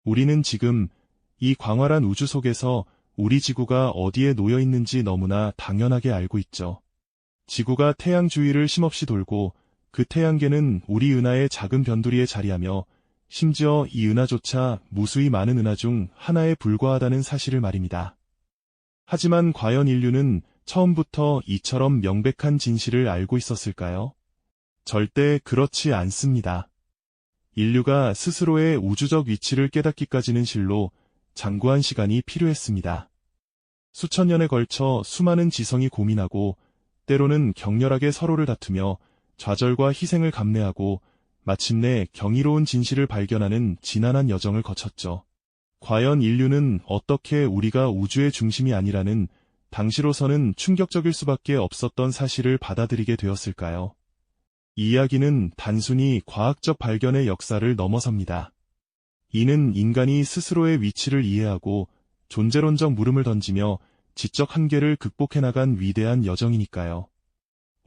우리는 지금 이 광활한 우주 속에서 우리 지구가 어디에 놓여 있는지 너무나 당연하게 알고 있죠. 지구가 태양 주위를 쉼없이 돌고 그 태양계는 우리 은하의 작은 변두리에 자리하며 심지어 이 은하조차 무수히 많은 은하 중 하나에 불과하다는 사실을 말입니다. 하지만 과연 인류는 처음부터 이처럼 명백한 진실을 알고 있었을까요? 절대 그렇지 않습니다. 인류가 스스로의 우주적 위치를 깨닫기까지는 실로 장구한 시간이 필요했습니다. 수천 년에 걸쳐 수많은 지성이 고민하고 때로는 격렬하게 서로를 다투며 좌절과 희생을 감내하고 마침내 경이로운 진실을 발견하는 지난한 여정을 거쳤죠. 과연 인류는 어떻게 우리가 우주의 중심이 아니라는 당시로서는 충격적일 수밖에 없었던 사실을 받아들이게 되었을까요? 이 이야기는 단순히 과학적 발견의 역사를 넘어섭니다. 이는 인간이 스스로의 위치를 이해하고 존재론적 물음을 던지며 지적 한계를 극복해 나간 위대한 여정이니까요.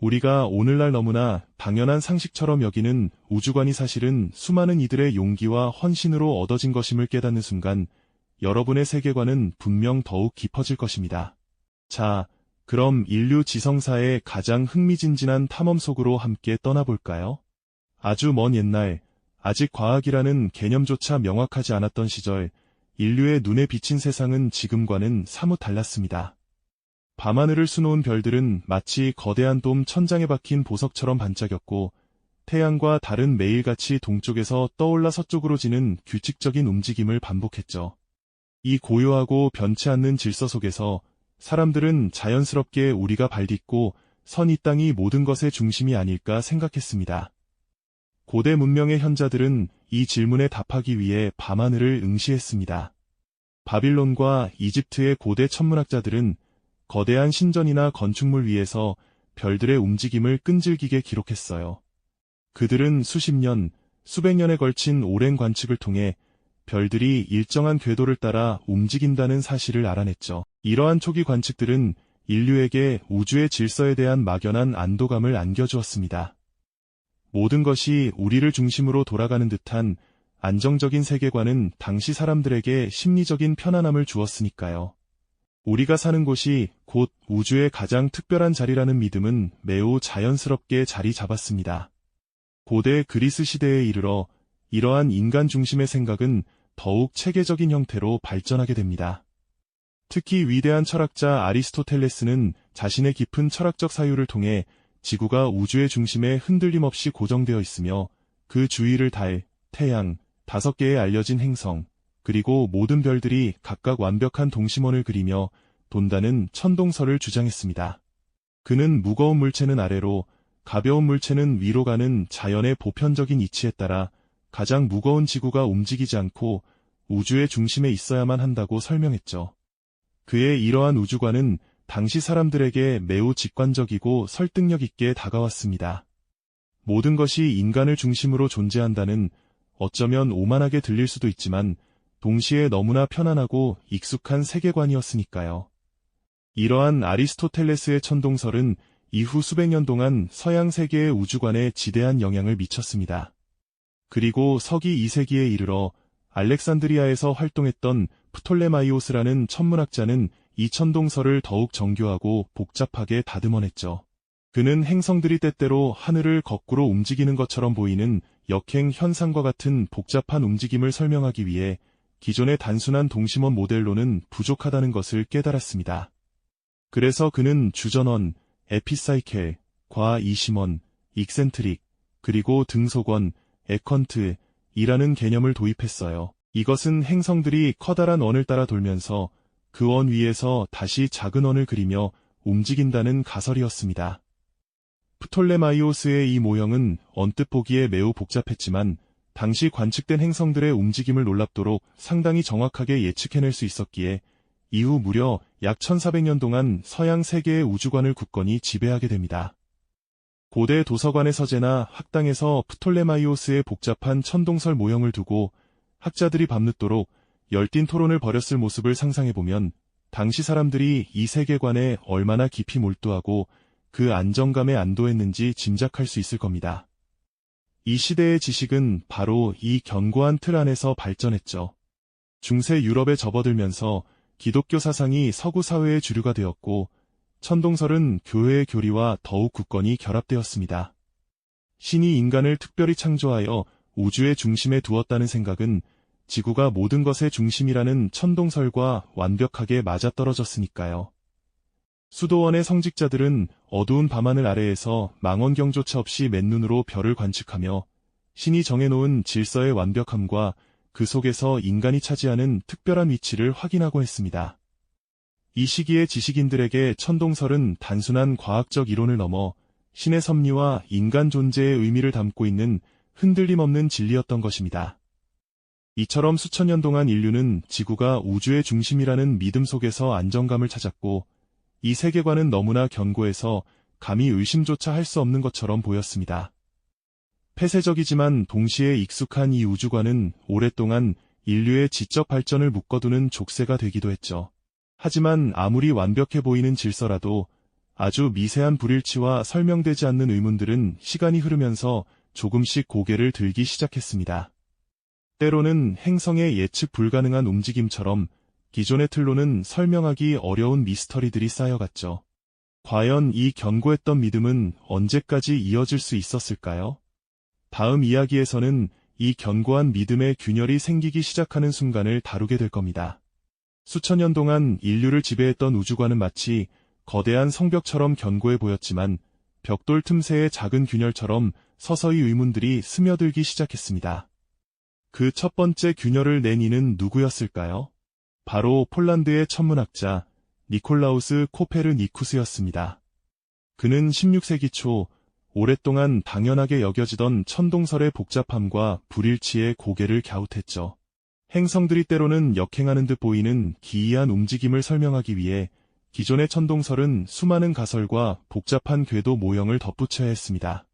우리가 오늘날 너무나 당연한 상식처럼 여기는 우주관이 사실은 수많은 이들의 용기와 헌신으로 얻어진 것임을 깨닫는 순간 여러분의 세계관은 분명 더욱 깊어질 것입니다. 자, 그럼 인류 지성사의 가장 흥미진진한 탐험 속으로 함께 떠나볼까요? 아주 먼 옛날, 아직 과학이라는 개념조차 명확하지 않았던 시절, 인류의 눈에 비친 세상은 지금과는 사뭇 달랐습니다. 밤하늘을 수놓은 별들은 마치 거대한 돔 천장에 박힌 보석처럼 반짝였고 태양과 달은 매일같이 동쪽에서 떠올라 서쪽으로 지는 규칙적인 움직임을 반복했죠. 이 고요하고 변치 않는 질서 속에서 사람들은 자연스럽게 우리가 발딛고 선 이 땅이 모든 것의 중심이 아닐까 생각했습니다. 고대 문명의 현자들은 이 질문에 답하기 위해 밤하늘을 응시했습니다. 바빌론과 이집트의 고대 천문학자들은 거대한 신전이나 건축물 위에서 별들의 움직임을 끈질기게 기록했어요. 그들은 수십 년, 수백 년에 걸친 오랜 관측을 통해 별들이 일정한 궤도를 따라 움직인다는 사실을 알아냈죠. 이러한 초기 관측들은 인류에게 우주의 질서에 대한 막연한 안도감을 안겨주었습니다. 모든 것이 우리를 중심으로 돌아가는 듯한 안정적인 세계관은 당시 사람들에게 심리적인 편안함을 주었으니까요. 우리가 사는 곳이 곧 우주의 가장 특별한 자리라는 믿음은 매우 자연스럽게 자리 잡았습니다. 고대 그리스 시대에 이르러 이러한 인간 중심의 생각은 더욱 체계적인 형태로 발전하게 됩니다. 특히 위대한 철학자 아리스토텔레스는 자신의 깊은 철학적 사유를 통해 지구가 우주의 중심에 흔들림 없이 고정되어 있으며 그 주위를 달, 태양, 5개의 알려진 행성, 그리고 모든 별들이 각각 완벽한 동심원을 그리며 돈다는 천동설을 주장했습니다. 그는 무거운 물체는 아래로, 가벼운 물체는 위로 가는 자연의 보편적인 이치에 따라 가장 무거운 지구가 움직이지 않고 우주의 중심에 있어야만 한다고 설명했죠. 그의 이러한 우주관은 당시 사람들에게 매우 직관적이고 설득력 있게 다가왔습니다. 모든 것이 인간을 중심으로 존재한다는 어쩌면 오만하게 들릴 수도 있지만 동시에 너무나 편안하고 익숙한 세계관이었으니까요. 이러한 아리스토텔레스의 천동설은 이후 수백 년 동안 서양 세계의 우주관에 지대한 영향을 미쳤습니다. 그리고 서기 2세기에 이르러 알렉산드리아에서 활동했던 프톨레마이오스라는 천문학자는 이 천동설을 더욱 정교하고 복잡하게 다듬어냈죠. 그는 행성들이 때때로 하늘을 거꾸로 움직이는 것처럼 보이는 역행 현상과 같은 복잡한 움직임을 설명하기 위해 기존의 단순한 동심원 모델로는 부족하다는 것을 깨달았습니다. 그래서 그는 주전원, 에피사이켈, 과이심원, 익센트릭, 그리고 등속원, 에컨트이라는 개념을 도입했어요. 이것은 행성들이 커다란 원을 따라 돌면서 그 원 위에서 다시 작은 원을 그리며 움직인다는 가설이었습니다. 프톨레마이오스의 이 모형은 언뜻 보기에 매우 복잡했지만 당시 관측된 행성들의 움직임을 놀랍도록 상당히 정확하게 예측해낼 수 있었기에 이후 무려 약 1400년 동안 서양 세계의 우주관을 굳건히 지배하게 됩니다. 고대 도서관의 서재나 학당에서 프톨레마이오스의 복잡한 천동설 모형을 두고 학자들이 밤늦도록 열띤 토론을 벌였을 모습을 상상해보면 당시 사람들이 이 세계관에 얼마나 깊이 몰두하고 그 안정감에 안도했는지 짐작할 수 있을 겁니다. 이 시대의 지식은 바로 이 견고한 틀 안에서 발전했죠. 중세 유럽에 접어들면서 기독교 사상이 서구 사회의 주류가 되었고, 천동설은 교회의 교리와 더욱 굳건히 결합되었습니다. 신이 인간을 특별히 창조하여 우주의 중심에 두었다는 생각은 지구가 모든 것의 중심이라는 천동설과 완벽하게 맞아떨어졌으니까요. 수도원의 성직자들은 어두운 밤하늘 아래에서 망원경조차 없이 맨눈으로 별을 관측하며 신이 정해놓은 질서의 완벽함과 그 속에서 인간이 차지하는 특별한 위치를 확인하고 했습니다. 이 시기의 지식인들에게 천동설은 단순한 과학적 이론을 넘어 신의 섭리와 인간 존재의 의미를 담고 있는 흔들림 없는 진리였던 것입니다. 이처럼 수천 년 동안 인류는 지구가 우주의 중심이라는 믿음 속에서 안정감을 찾았고, 이 세계관은 너무나 견고해서 감히 의심조차 할 수 없는 것처럼 보였습니다. 폐쇄적이지만 동시에 익숙한 이 우주관은 오랫동안 인류의 지적 발전을 묶어두는 족쇄가 되기도 했죠. 하지만 아무리 완벽해 보이는 질서라도 아주 미세한 불일치와 설명되지 않는 의문들은 시간이 흐르면서 조금씩 고개를 들기 시작했습니다. 때로는 행성의 예측 불가능한 움직임처럼 기존의 틀로는 설명하기 어려운 미스터리들이 쌓여갔죠. 과연 이 견고했던 믿음은 언제까지 이어질 수 있었을까요? 다음 이야기에서는 이 견고한 믿음의 균열이 생기기 시작하는 순간을 다루게 될 겁니다. 수천 년 동안 인류를 지배했던 우주관은 마치 거대한 성벽처럼 견고해 보였지만 벽돌 틈새의 작은 균열처럼 서서히 의문들이 스며들기 시작했습니다. 그 첫 번째 균열을 낸 이는 누구였을까요? 바로 폴란드의 천문학자 니콜라우스 코페르니쿠스였습니다. 그는 16세기 초 오랫동안 당연하게 여겨지던 천동설의 복잡함과 불일치에 고개를 갸웃했죠. 행성들이 때로는 역행하는 듯 보이는 기이한 움직임을 설명하기 위해 기존의 천동설은 수많은 가설과 복잡한 궤도 모형을 덧붙여야 했습니다.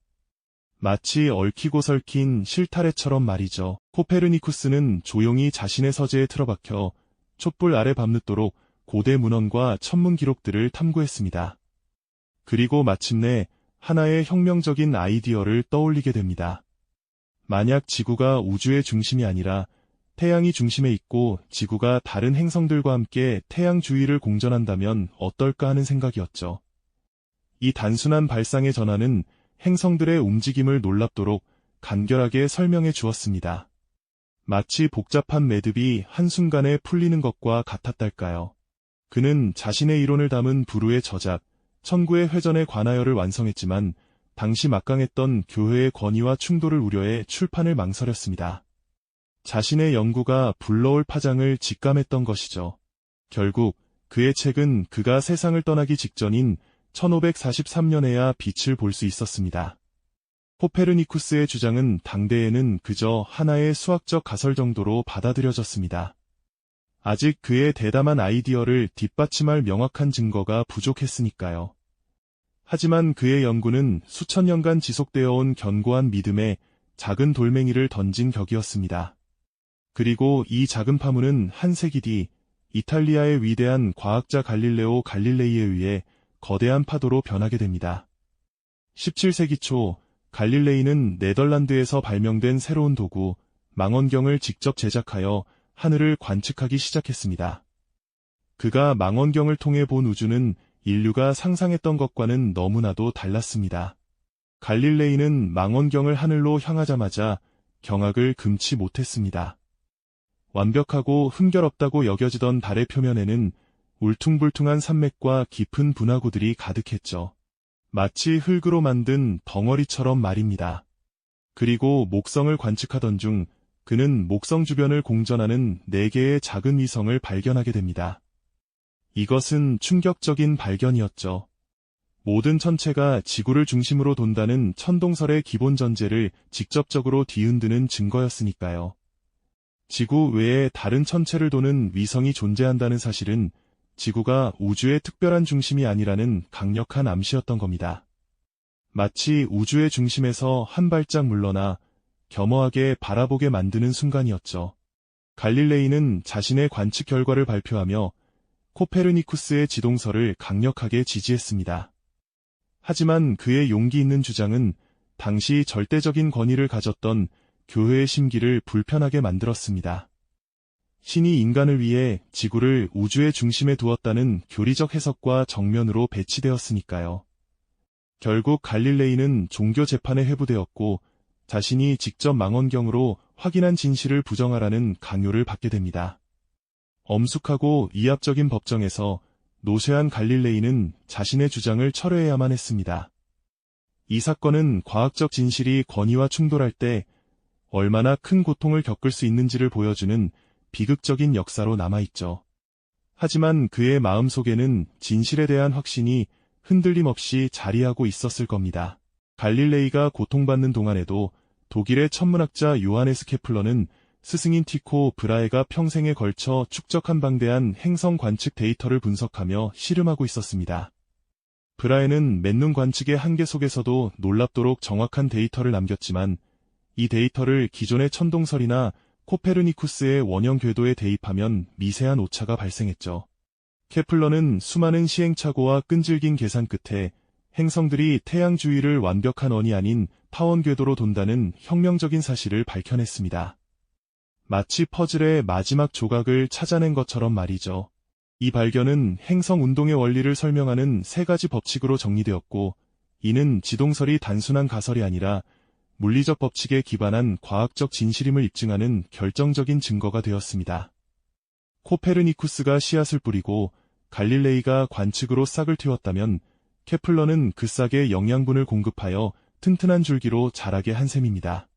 마치 얽히고 설킨 실타래처럼 말이죠. 코페르니쿠스는 조용히 자신의 서재에 틀어박혀 촛불 아래 밤늦도록 고대 문헌과 천문 기록들을 탐구했습니다. 그리고 마침내 하나의 혁명적인 아이디어를 떠올리게 됩니다. 만약 지구가 우주의 중심이 아니라 태양이 중심에 있고 지구가 다른 행성들과 함께 태양 주위를 공전한다면 어떨까 하는 생각이었죠. 이 단순한 발상의 전환은 행성들의 움직임을 놀랍도록 간결하게 설명해 주었습니다. 마치 복잡한 매듭이 한순간에 풀리는 것과 같았달까요. 그는 자신의 이론을 담은 부루의 저작, 천구의 회전에 관하여를 완성했지만 당시 막강했던 교회의 권위와 충돌을 우려해 출판을 망설였습니다. 자신의 연구가 불러올 파장을 직감했던 것이죠. 결국 그의 책은 그가 세상을 떠나기 직전인 1543년에야 빛을 볼 수 있었습니다. 코페르니쿠스의 주장은 당대에는 그저 하나의 수학적 가설 정도로 받아들여졌습니다. 아직 그의 대담한 아이디어를 뒷받침할 명확한 증거가 부족했으니까요. 하지만 그의 연구는 수천 년간 지속되어 온 견고한 믿음에 작은 돌멩이를 던진 격이었습니다. 그리고 이 작은 파문은 한 세기 뒤 이탈리아의 위대한 과학자 갈릴레오 갈릴레이에 의해 거대한 파도로 변하게 됩니다. 17세기 초 갈릴레이는 네덜란드에서 발명된 새로운 도구, 망원경을 직접 제작하여 하늘을 관측하기 시작했습니다. 그가 망원경을 통해 본 우주는 인류가 상상했던 것과는 너무나도 달랐습니다. 갈릴레이는 망원경을 하늘로 향하자마자 경악을 금치 못했습니다. 완벽하고 흠결없다고 여겨지던 달의 표면에는 울퉁불퉁한 산맥과 깊은 분화구들이 가득했죠. 마치 흙으로 만든 덩어리처럼 말입니다. 그리고 목성을 관측하던 중 그는 목성 주변을 공전하는 4개의 작은 위성을 발견하게 됩니다. 이것은 충격적인 발견이었죠. 모든 천체가 지구를 중심으로 돈다는 천동설의 기본 전제를 직접적으로 뒤흔드는 증거였으니까요. 지구 외에 다른 천체를 도는 위성이 존재한다는 사실은 지구가 우주의 특별한 중심이 아니라는 강력한 암시였던 겁니다. 마치 우주의 중심에서 한 발짝 물러나 겸허하게 바라보게 만드는 순간이었죠. 갈릴레이는 자신의 관측 결과를 발표하며 코페르니쿠스의 지동설을 강력하게 지지했습니다. 하지만 그의 용기 있는 주장은 당시 절대적인 권위를 가졌던 교회의 심기를 불편하게 만들었습니다. 신이 인간을 위해 지구를 우주의 중심에 두었다는 교리적 해석과 정면으로 배치되었으니까요. 결국 갈릴레이는 종교 재판에 회부되었고 자신이 직접 망원경으로 확인한 진실을 부정하라는 강요를 받게 됩니다. 엄숙하고 이합적인 법정에서 노쇠한 갈릴레이는 자신의 주장을 철회해야만 했습니다. 이 사건은 과학적 진실이 권위와 충돌할 때 얼마나 큰 고통을 겪을 수 있는지를 보여주는 비극적인 역사로 남아있죠. 하지만 그의 마음속에는 진실에 대한 확신이 흔들림 없이 자리하고 있었을 겁니다. 갈릴레이가 고통받는 동안에도 독일의 천문학자 요하네스 케플러는 스승인 티코 브라헤가 평생에 걸쳐 축적한 방대한 행성 관측 데이터를 분석하며 씨름하고 있었습니다. 브라헤는 맨눈 관측의 한계 속에서도 놀랍도록 정확한 데이터를 남겼지만 이 데이터를 기존의 천동설이나 코페르니쿠스의 원형 궤도에 대입하면 미세한 오차가 발생했죠. 케플러는 수많은 시행착오와 끈질긴 계산 끝에 행성들이 태양 주위를 완벽한 원이 아닌 타원 궤도로 돈다는 혁명적인 사실을 밝혀냈습니다. 마치 퍼즐의 마지막 조각을 찾아낸 것처럼 말이죠. 이 발견은 행성 운동의 원리를 설명하는 세 가지 법칙으로 정리되었고, 이는 지동설이 단순한 가설이 아니라 물리적 법칙에 기반한 과학적 진실임을 입증하는 결정적인 증거가 되었습니다. 코페르니쿠스가 씨앗을 뿌리고 갈릴레이가 관측으로 싹을 틔웠다면 케플러는 그 싹에 영양분을 공급하여 튼튼한 줄기로 자라게 한 셈입니다.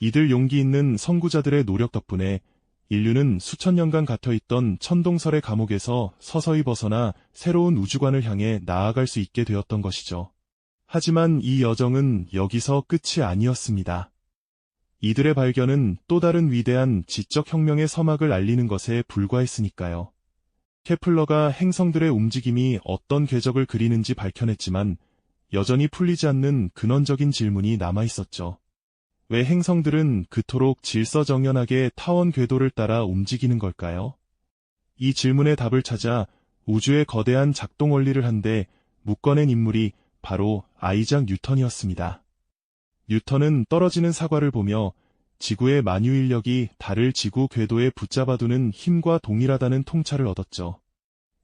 이들 용기 있는 선구자들의 노력 덕분에 인류는 수천 년간 갇혀있던 천동설의 감옥에서 서서히 벗어나 새로운 우주관을 향해 나아갈 수 있게 되었던 것이죠. 하지만 이 여정은 여기서 끝이 아니었습니다. 이들의 발견은 또 다른 위대한 지적 혁명의 서막을 알리는 것에 불과했으니까요. 케플러가 행성들의 움직임이 어떤 궤적을 그리는지 밝혀냈지만 여전히 풀리지 않는 근원적인 질문이 남아있었죠. 왜 행성들은 그토록 질서정연하게 타원 궤도를 따라 움직이는 걸까요? 이 질문의 답을 찾아 우주의 거대한 작동 원리를 한데 묶어낸 인물이 바로 아이작 뉴턴이었습니다. 뉴턴은 떨어지는 사과를 보며 지구의 만유인력이 달을 지구 궤도에 붙잡아두는 힘과 동일하다는 통찰을 얻었죠.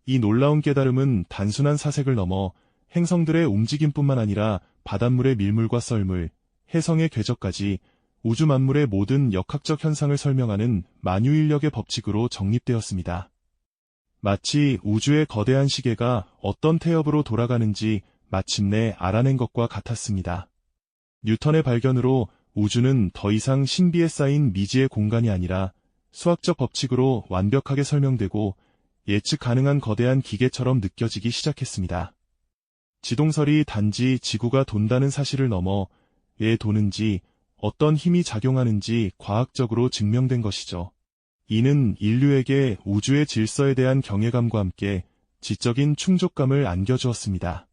이 놀라운 깨달음은 단순한 사색을 넘어 행성들의 움직임뿐만 아니라 바닷물의 밀물과 썰물, 해성의 궤적까지 우주 만물의 모든 역학적 현상을 설명하는 만유인력의 법칙으로 정립되었습니다. 마치 우주의 거대한 시계가 어떤 태엽으로 돌아가는지 마침내 알아낸 것과 같았습니다. 뉴턴의 발견으로 우주는 더 이상 신비에 쌓인 미지의 공간이 아니라 수학적 법칙으로 완벽하게 설명되고 예측 가능한 거대한 기계처럼 느껴지기 시작했습니다. 지동설이 단지 지구가 돈다는 사실을 넘어 왜 도는지, 어떤 힘이 작용하는지 과학적으로 증명된 것이죠. 이는 인류에게 우주의 질서에 대한 경외감과 함께 지적인 충족감을 안겨주었습니다.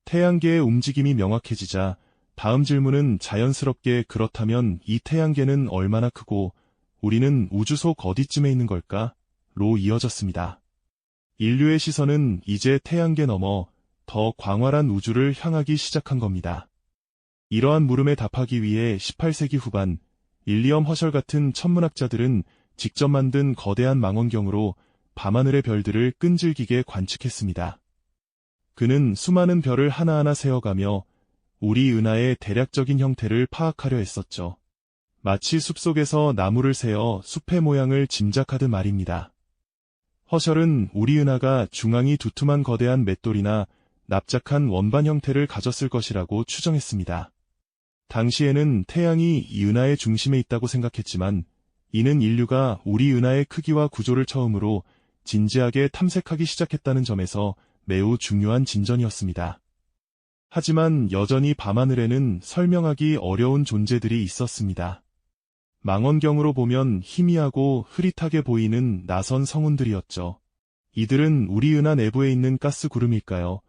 태양계의 움직임이 명확해지자 다음 질문은 자연스럽게 그렇다면 이 태양계는 얼마나 크고 우리는 우주 속 어디쯤에 있는 걸까? 로 이어졌습니다. 인류의 시선은 이제 태양계 넘어 더 광활한 우주를 향하기 시작한 겁니다. 이러한 물음에 답하기 위해 18세기 후반 윌리엄 허셜 같은 천문학자들은 직접 만든 거대한 망원경으로 밤하늘의 별들을 끈질기게 관측했습니다. 그는 수많은 별을 하나하나 세어가며 우리 은하의 대략적인 형태를 파악하려 했었죠. 마치 숲속에서 나무를 세어 숲의 모양을 짐작하듯 말입니다. 허셜은 우리 은하가 중앙이 두툼한 거대한 맷돌이나 납작한 원반 형태를 가졌을 것이라고 추정했습니다. 당시에는 태양이 이 은하의 중심에 있다고 생각했지만 이는 인류가 우리 은하의 크기와 구조를 처음으로 진지하게 탐색하기 시작했다는 점에서 매우 중요한 진전이었습니다. 하지만 여전히 밤하늘에는 설명하기 어려운 존재들이 있었습니다. 망원경으로 보면 희미하고 흐릿하게 보이는 낯선 성운들이었죠. 이들은 우리 은하 내부에 있는 가스 구름일까요?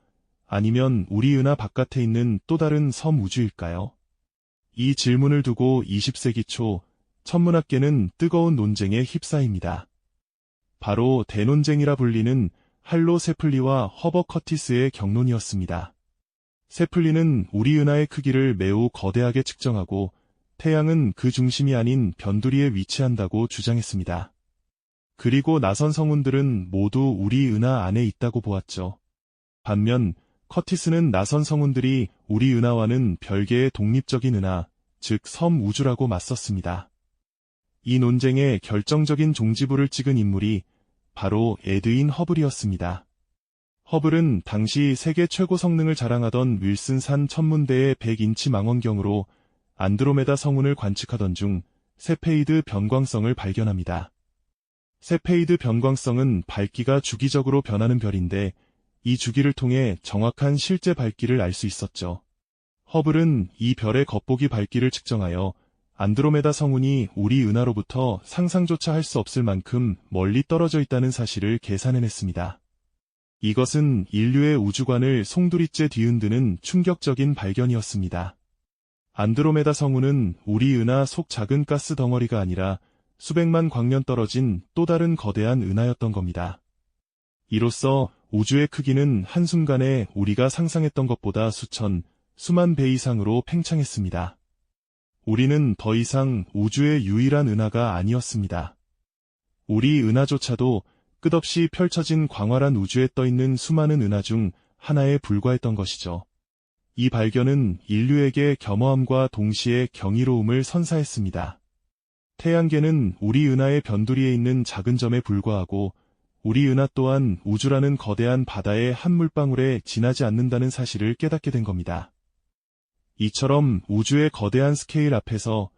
아니면 우리 은하 바깥에 있는 또 다른 섬 우주일까요? 이 질문을 두고 20세기 초 천문학계는 뜨거운 논쟁에 휩싸입니다. 바로 대논쟁이라 불리는 할로 세플리와 허버 커티스의 경론이었습니다. 세플리는 우리 은하의 크기를 매우 거대하게 측정하고 태양은 그 중심이 아닌 변두리에 위치한다고 주장했습니다. 그리고 나선 성운들은 모두 우리 은하 안에 있다고 보았죠. 반면 커티스는 나선 성운들이 우리 은하와는 별개의 독립적인 은하, 즉 섬 우주라고 맞섰습니다. 이 논쟁에 결정적인 종지부를 찍은 인물이 바로 에드윈 허블이었습니다. 허블은 당시 세계 최고 성능을 자랑하던 윌슨산 천문대의 100인치 망원경으로 안드로메다 성운을 관측하던 중 세페이드 변광성을 발견합니다. 세페이드 변광성은 밝기가 주기적으로 변하는 별인데 이 주기를 통해 정확한 실제 밝기를 알 수 있었죠. 허블은 이 별의 겉보기 밝기를 측정하여 안드로메다 성운이 우리 은하로부터 상상조차 할 수 없을 만큼 멀리 떨어져 있다는 사실을 계산해냈습니다. 이것은 인류의 우주관을 송두리째 뒤흔드는 충격적인 발견이었습니다. 안드로메다 성운은 우리 은하 속 작은 가스 덩어리가 아니라 수백만 광년 떨어진 또 다른 거대한 은하였던 겁니다. 이로써 우주의 크기는 한순간에 우리가 상상했던 것보다 수만 배 이상으로 팽창했습니다. 우리는 더 이상 우주의 유일한 은하가 아니었습니다. 우리 은하조차도 끝없이 펼쳐진 광활한 우주에 떠있는 수많은 은하 중 하나에 불과했던 것이죠. 이 발견은 인류에게 겸허함과 동시에 경이로움을 선사했습니다. 태양계는 우리 은하의 변두리에 있는 작은 점에 불과하고 우리 은하 또한 우주라는 거대한 바다의 한 물방울에 지나지 않는다는 사실을 깨닫게 된 겁니다. 이처럼 우주의 거대한 스케일 앞에서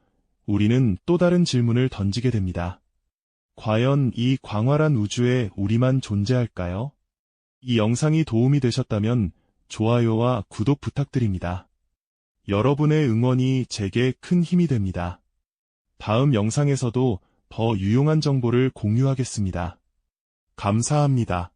우리는 또 다른 질문을 던지게 됩니다. 과연 이 광활한 우주에 우리만 존재할까요? 이 영상이 도움이 되셨다면 좋아요와 구독 부탁드립니다. 여러분의 응원이 제게 큰 힘이 됩니다. 다음 영상에서도 더 유용한 정보를 공유하겠습니다. 감사합니다.